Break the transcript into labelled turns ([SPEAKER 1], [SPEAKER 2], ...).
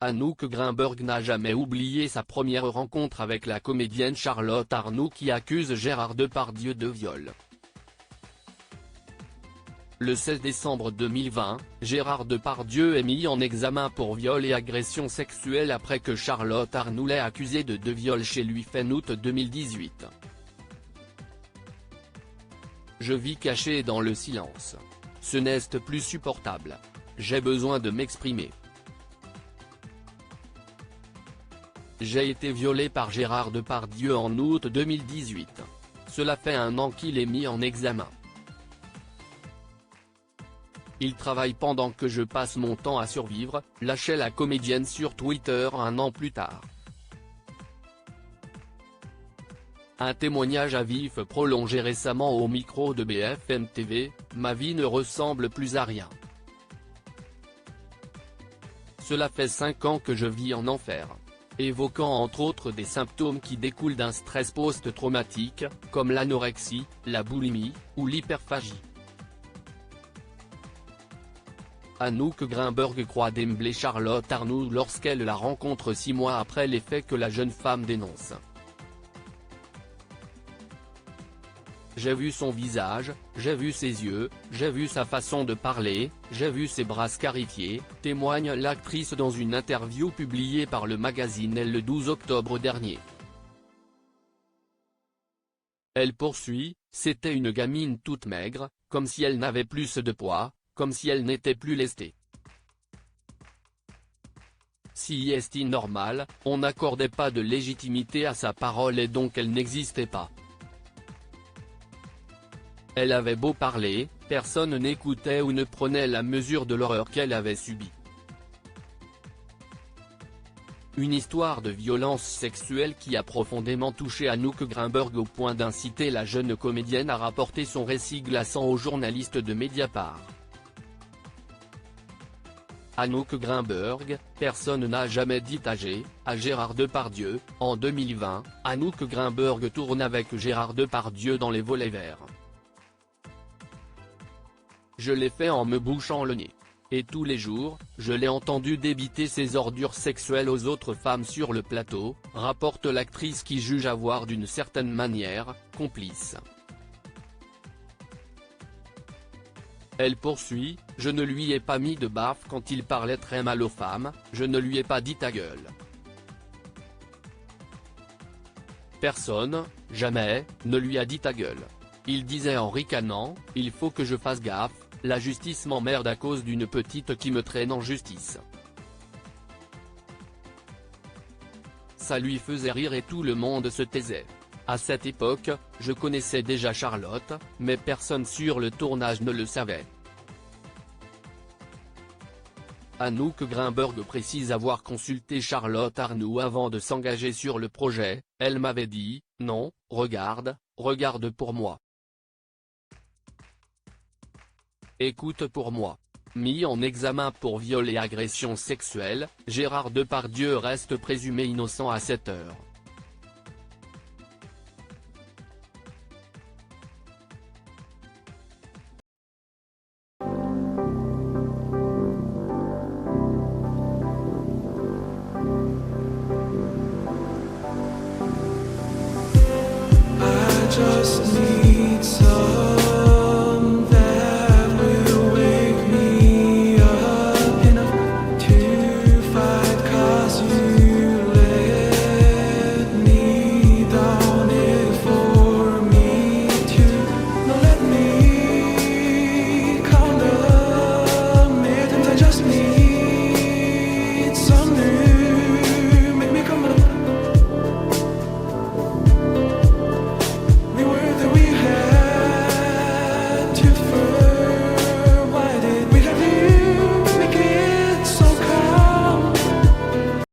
[SPEAKER 1] Anouk Grimberg n'a jamais oublié sa première rencontre avec la comédienne Charlotte Arnoult qui accuse Gérard Depardieu de viol. Le 16 décembre 2020, Gérard Depardieu est mis en examen pour viol et agression sexuelle après que Charlotte Arnoult l'ait accusé de viol chez lui fin août 2018. Je vis caché dans le silence. Ce n'est plus supportable. J'ai besoin de m'exprimer. J'ai été violé par Gérard Depardieu en août 2018. Cela fait 1 an qu'il est mis en examen. Il travaille pendant que je passe mon temps à survivre, lâchait la comédienne sur Twitter 1 an plus tard. Un témoignage à vif prolongé récemment au micro de BFM TV, ma vie ne ressemble plus à rien. Cela fait 5 ans que je vis en enfer. Évoquant entre autres des symptômes qui découlent d'un stress post-traumatique, comme l'anorexie, la boulimie, ou l'hyperphagie. Anouk Grimberg croit d'emblée Charlotte Arnoult lorsqu'elle la rencontre 6 mois après les faits que la jeune femme dénonce. J'ai vu son visage, j'ai vu ses yeux, j'ai vu sa façon de parler, j'ai vu ses bras scarifiés, témoigne l'actrice dans une interview publiée par le magazine Elle le 12 octobre dernier. Elle poursuit, c'était une gamine toute maigre, comme si elle n'avait plus de poids, comme si elle n'était plus lestée. Si est normal, on n'accordait pas de légitimité à sa parole et donc elle n'existait pas. Elle avait beau parler, personne n'écoutait ou ne prenait la mesure de l'horreur qu'elle avait subie. Une histoire de violence sexuelle qui a profondément touché Anouk Grimberg au point d'inciter la jeune comédienne à rapporter son récit glaçant aux journalistes de Mediapart. Anouk Grimberg, personne n'a jamais dit âgé, à Gérard Depardieu. En 2020, Anouk Grimberg tourne avec Gérard Depardieu dans Les Volets Verts. Je l'ai fait en me bouchant le nez. Et tous les jours, je l'ai entendu débiter ses ordures sexuelles aux autres femmes sur le plateau, rapporte l'actrice qui juge avoir d'une certaine manière, complice. Elle poursuit, je ne lui ai pas mis de baffe quand il parlait très mal aux femmes, je ne lui ai pas dit ta gueule. Personne, jamais, ne lui a dit ta gueule. Il disait en ricanant, il faut que je fasse gaffe, la justice m'emmerde à cause d'une petite qui me traîne en justice. Ça lui faisait rire et tout le monde se taisait. À cette époque, je connaissais déjà Charlotte, mais personne sur le tournage ne le savait. Anouk Grimberg précise avoir consulté Charlotte Arnoult avant de s'engager sur le projet, elle m'avait dit, non, regarde pour moi. Écoute pour moi. Mis en examen pour viol et agression sexuelle, Gérard Depardieu reste présumé innocent à cette heure.